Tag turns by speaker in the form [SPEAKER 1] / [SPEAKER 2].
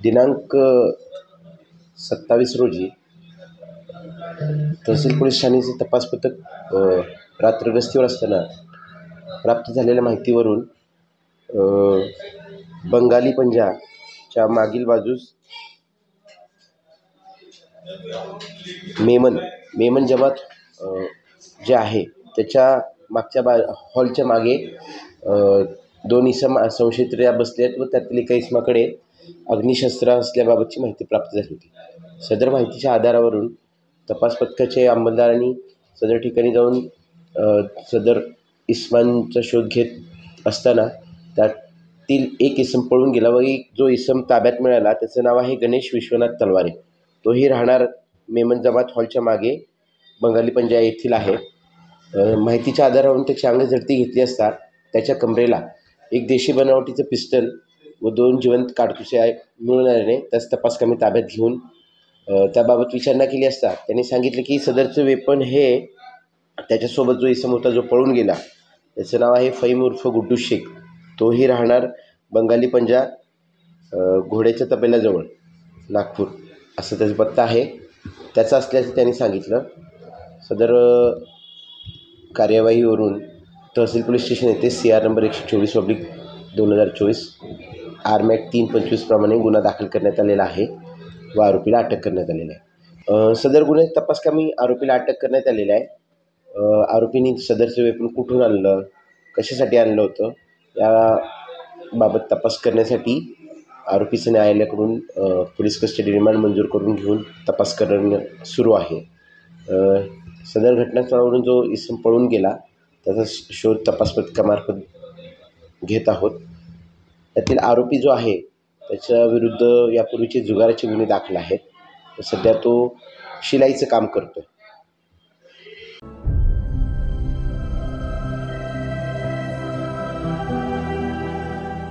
[SPEAKER 1] दिनांक 27 रोजी तहसील पोलीस ठाण्याचे तपास पथक रात्र गस्तीवर असताना प्राप्त झालेल्या माहितीवरून बंगाली पंजाच्या मागील बाजूस मेमन जमात जे आहे त्याच्या मागच्या हॉलच्या मागे दोन इसम संशयितरित्या बसले आहेत व त्यातील एका इसमाकडे अग्निशस्त्र असल्याबाबतची माहिती प्राप्त झाली होती। सदर माहितीच्या आधारावरून तपास पथकाचे अंमलदारांनी सदर ठिकाणी जाऊन सदर इसमांचा शोध घेत असताना त्यातील एक इसम पळून गेला व जो इसम ताब्यात मिळाला त्याचं नाव आहे गणेश विश्वनाथ तलवारे। तोही राहणार मेमन जमात हॉलच्या मागे बंगाली पंजा येथील आहे। माहितीच्या आधारावरून त्याची अंगझडती घेतली असता त्याच्या कमरेला एक देशी बनावटीचं पिस्टल व 2 जिवंत काडतुसे मिळून आल्याने त्यास तपासकामी ताब्यात घेऊन त्याबाबत विचारणा केली असता त्यांनी सांगितले की सदरचं वेपन हे त्याच्यासोबत जो इसम होता जो पळून गेला त्याचं नाव आहे फहीम उर्फ गुड्डू शेख। तोही राहणार बंगाली पंजा घोड्याच्या तबेल्याजवळ नागपूर असं त्याचा पत्ता आहे, त्याचा असल्याचं त्यांनी सांगितलं। सदर कार्यवाहीवरून तहसील पोलीस स्टेशन येथे CR नंबर 124/2024 RMAC 325 प्रमाणे गुन्हा दाखल करण्यात आलेला आहे व आरोपीला अटक करण्यात आलेला आहे। सदर गुन्ह्यात तपासकामी आरोपीला अटक करण्यात आलेला आहे। आरोपींनी सदरचं वेपन कुठून आणलं, कशासाठी आणलं होतं याबाबत तपास करण्यासाठी आरोपीचं न्यायालयाकडून पोलीस कस्टडी रिमांड मंजूर करून घेऊन तपास करणं सुरू आहे। सदर घटनास्थळावरून जो इसम पळून गेला त्याचा शोध तपास पथकामार्फत घेत आहोत। त्यातील आरोपी जो आहे त्याच्या विरुद्ध यापूर्वीचे जुगाराचे गुन्हे दाखल आहेत। सध्या तो शिलाईचं काम करतो।